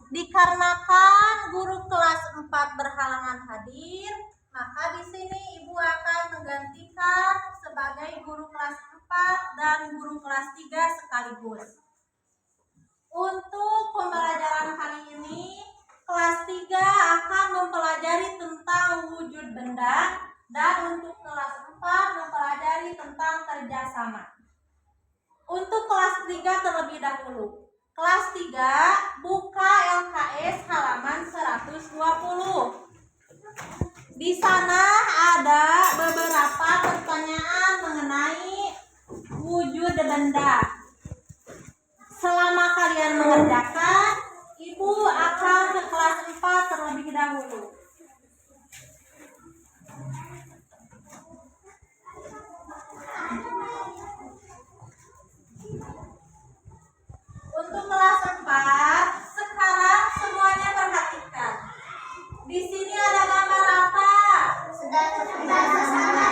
Dikarenakan guru kelas 4 berhalangan hadir, maka di sini Ibu akan menggantikan sebagai guru kelas 4 dan guru kelas 3 sekaligus. Untuk pembelajaran kali ini, kelas 3 akan mempelajari tentang wujud benda dan untuk kelas 4 mempelajari tentang kerjasama. Untuk kelas 3 terlebih dahulu. Kelas 3 buka LKS halaman 120. Di sana ada beberapa pertanyaan mengenai wujud benda. Selama kalian mengerjakan, Ibu akan ke kelas 4 terlebih dahulu. Untuk kelas 4, sekarang semuanya perhatikan. Di sini ada gambar apa? Sedang bersama-sama.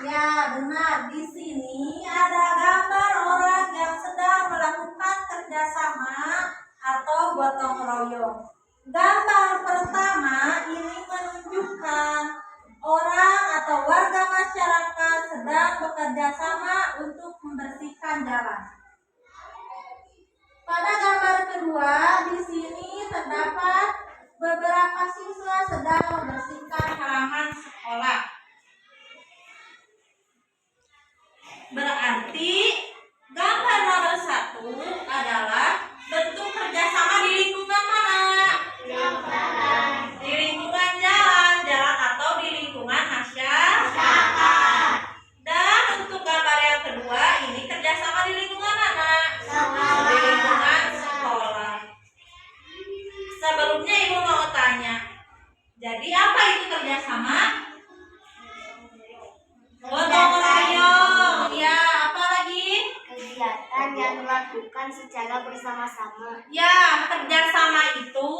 Ya, benar. Di sini ada gambar orang yang sedang melakukan kerjasama atau gotong royong. Gambar pertama ini menunjukkan orang atau warga masyarakat sedang bekerja sama untuk membersihkan jalan. Pada gambar kedua, di sini terdapat beberapa siswa sedang membersihkan halaman sekolah. Berarti gambar nomor 1 adalah bentuk kerjasama di lingkungan mana? Di lingkungan jalan atau di lingkungan masyarakat. Dan untuk gambar yang kedua, ini kerjasama di lingkungan mana? Di lingkungan sekolah. Sebelumnya Ibu mau tanya, jadi apa itu kerjasama? Gotong royong. Ya, apa lagi? Kegiatan yang dilakukan secara bersama-sama. Ya, kerjasama itu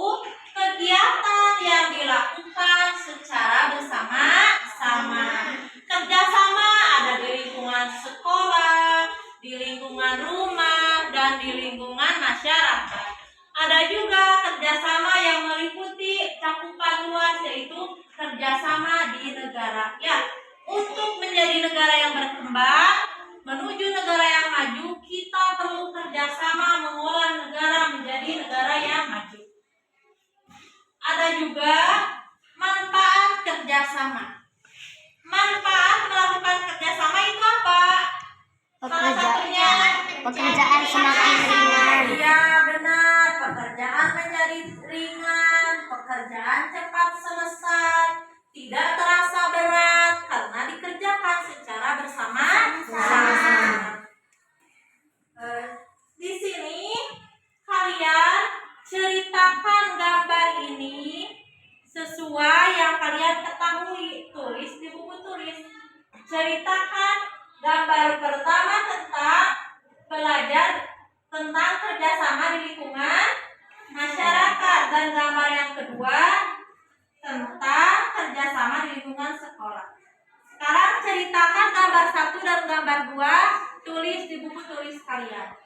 kegiatan yang dilakukan secara bersama-sama. Kerjasama ada di lingkungan sekolah, di lingkungan rumah, dan di lingkungan masyarakat. Ada juga kerjasama yang meliputi cakupan luas, yaitu kerjasama di negara. Ya, untuk menjadi negara yang berkembang, menuju negara yang maju, kita perlu kerjasama mengolah negara menjadi negara yang maju. Ada juga manfaat kerjasama. Manfaat melakukan kerjasama itu apa? Salah satunya Pekerjaan semakin ringan. Ya, benar. Pekerjaan menjadi ringan, pekerjaan cepat selesai, tidak terasa berat karena dikerjakan secara bersama-sama. Di sini kalian ceritakan gambar ini sesuai yang kalian ketahui. Tulis di buku tulis. Ceritakan gambar pertama tentang belajar tentang kerjasama di lingkungan masyarakat, dan gambar yang kedua tentang kerjasama di lingkungan sekolah. Sekarang ceritakan gambar 1 dan gambar 2, tulis di buku tulis kalian.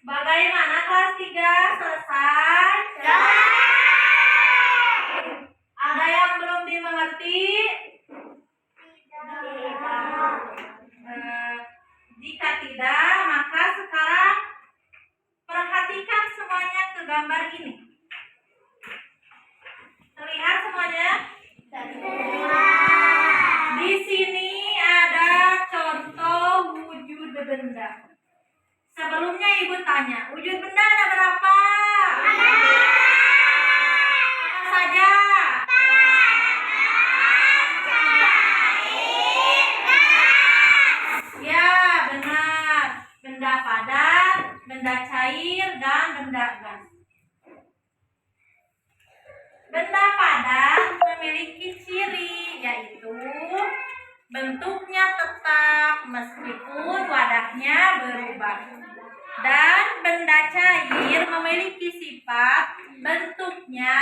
Bagaimana kelas 3? Selesai? Ada yang belum dimengerti? Jika tidak, maka sekarang perhatikan semuanya ke gambar ini. Terlihat semuanya? Ibu tanya, wujud benda ada berapa? Apa saja? Ya, benar. Benda padat, benda cair, dan benda gas. Benda padat memiliki ciri, yaitu bentuknya tetap meskipun wadahnya berubah. Dan benda cair memiliki sifat bentuknya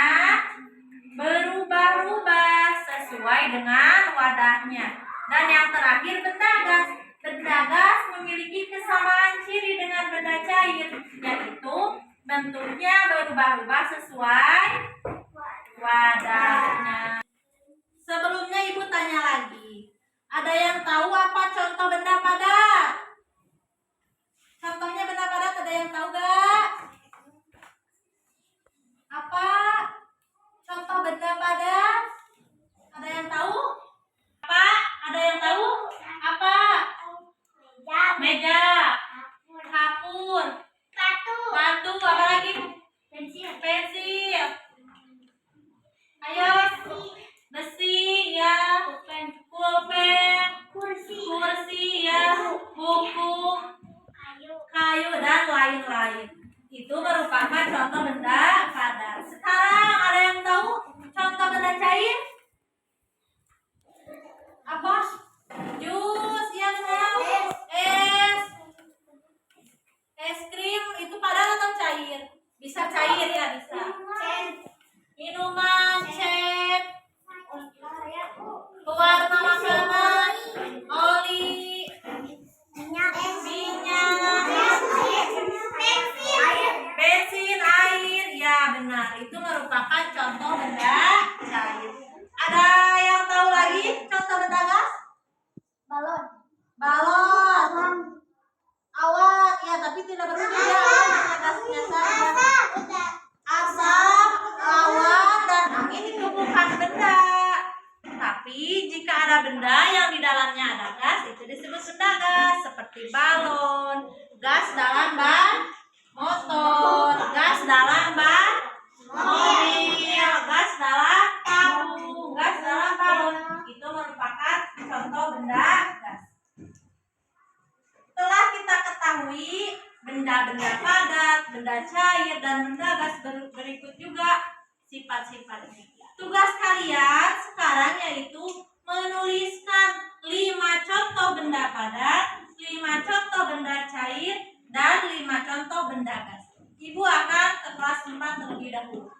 berubah-ubah sesuai dengan wadahnya. Dan yang terakhir benda gas. Benda gas memiliki kesamaan ciri dengan benda cair, yaitu bentuknya berubah-ubah sesuai wadahnya. Sebelumnya Ibu tanya lagi, ada yang tahu apa contoh benda padat? Contohnya benda padat ada yang tahu gak? Apa contoh benda padat? Ada yang tahu? Apa? Ada yang tahu? Apa? Meja, kapur, batu, apa lagi? Pensil. Ayo, besi ya, pulpen, kursi ya, buku, kayu dan lain-lain. Itu merupakan contoh benda padat. Sekarang ada yang tahu contoh benda cair? Apa? Jus yang tahu? Es krim itu padat atau cair? Bisa cair ya, bisa. Minuman, cat, pewarna makanan, oli, minyak, bensin, air. Ya benar, itu merupakan contoh benda cair. Ada yang tahu lagi contoh benda gas? Balon, awan. Ya tapi tidak berwujud ya, hanya gasnya saja. Asap, awan, dan angin itu bukan benda. Tapi jika ada benda yang di dalamnya ada gas, itu disebut benda gas. Seperti balon, gas dalam ban motor, gas dalam ban mobil, gas dalam tabung, gas dalam balon. Itu merupakan contoh benda gas. Setelah kita ketahui benda-benda padat, benda cair, dan benda gas, berikut juga sifat-sifatnya. Tugas kalian sekarang yaitu menuliskan 5 contoh benda padat, 5 contoh benda cair, dan 5 contoh benda gas. Ibu akan ke kelas 4 terlebih dahulu.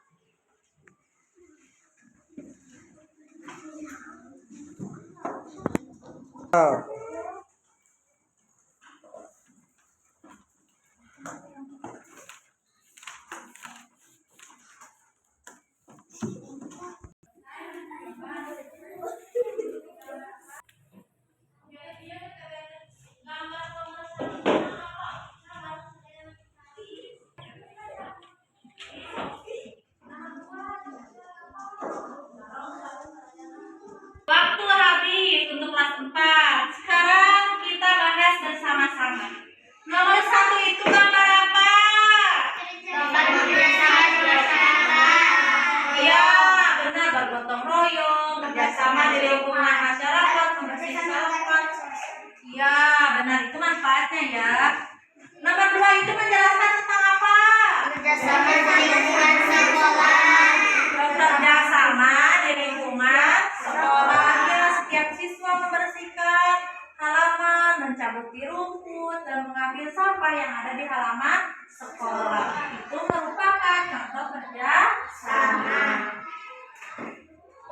Waktu habis untuk kelas 4. Sekarang kita bahas bersama-sama. Nomor 1 itu gambar apa? Iya, benar, bergotong royong, kerjasama di lingkungan masyarakat, membersih sampah. Iya, benar, itu manfaatnya ya. Nomor 2 itu menjelaskan tentang apa? Kerjasama di lingkungan sekolah. Kerjasama di lingkungan sekolah. Ya, setiap siswa membersihkan halaman, mencabuti rumput, dan mengambil sampah yang ada di halaman sekolah. Itu merupakan contoh kerja sama.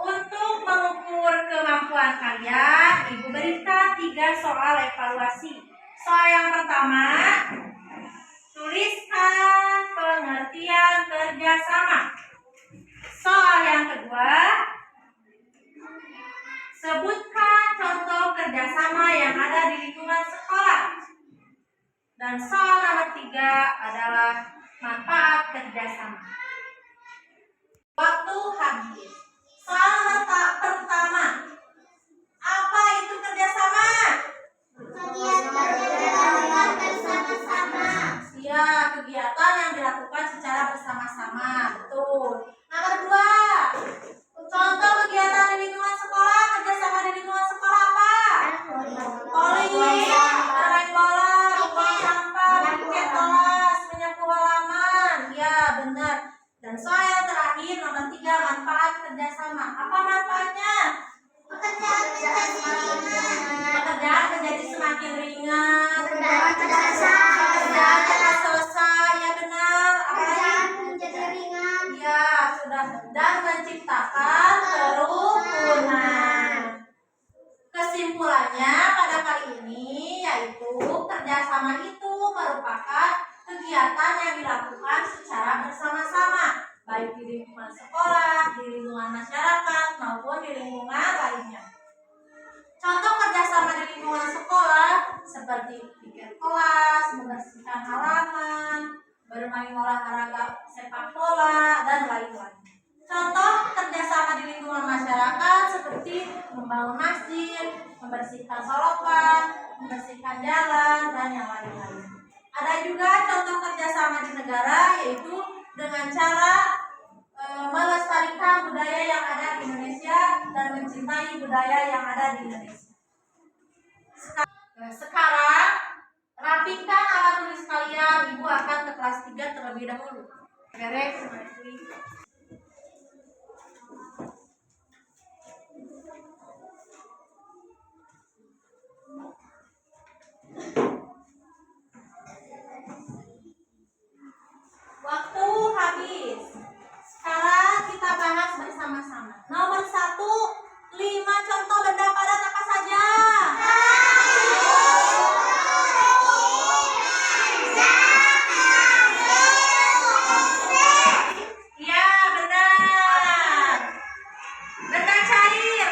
Untuk mengukur kemampuan kalian, Ibu berikan 3 soal evaluasi. Soal yang pertama, tuliskan pengertian kerjasama. Soal yang kedua, sebutkan contoh kerjasama yang ada di lingkungan sekolah. Dan soal nomor 3 adalah manfaat kerjasama. Waktu habis. Soal pertama, apa itu kerjasama? Kegiatan bersama-sama. Ya, jadi semakin ringan. Kerjaan selesai. Kerjaan cepat selesai, ya benar. Apalagi? Kerjaan menjadi ringan. Ya, sudah. Dan menciptakan kerukunan. Kesimpulannya pada kali ini yaitu kerjasama itu merupakan kegiatan yang dilakukan secara bersama-sama, baik di lingkungan sekolah, di lingkungan masyarakat, maupun di lingkungan lainnya. Contoh kerjasama di lingkungan sekolah seperti pikir kelas, membersihkan halaman, bermain olahraga sepak bola, dan lain-lain. Contoh kerjasama di lingkungan masyarakat seperti membangun masjid, membersihkan solokan, membersihkan jalan, dan yang lain-lain. Ada juga contoh kerjasama di negara, yaitu dengan cara melestarikan budaya yang ada di Indonesia dan mencintai budaya yang ada di Indonesia. Sekarang rapikan alat tulis kalian. Ibu akan ke kelas 3 terlebih dahulu. Beres. Waktu habis. Sekarang kita bahas bersama-sama. Nomor 1, 5 contoh benda padat apa saja? Ya, benar. Benda cair.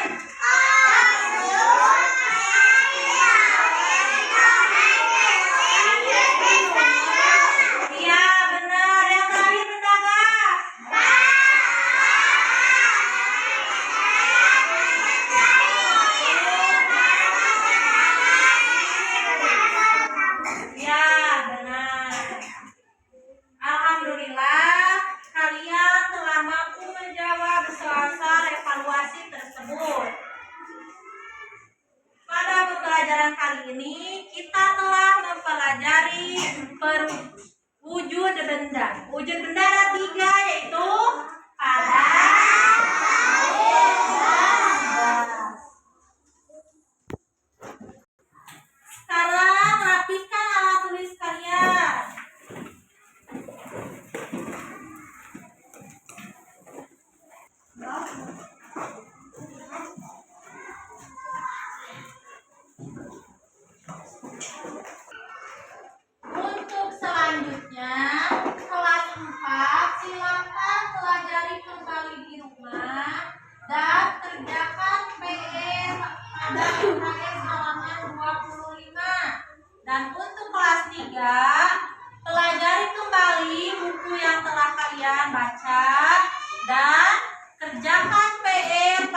Iya, benar. Yang terakhir benda gas. Ya, benar. Alhamdulillah, kalian telah mampu menjawab soal-soal evaluasi tersebut. Pada pembelajaran kali ini, kita telah mempelajari wujud benda. Wujud benda ada 3, yaitu padat, cair, dan gas. Sekarang rapikan alat tulis kalian. Untuk selanjutnya, kelas 4, silakan pelajari kembali di rumah dan kerjakan PR pada UKS halaman 25. Dan untuk kelas 3, pelajari kembali buku yang telah kalian baca dan kerjakan PR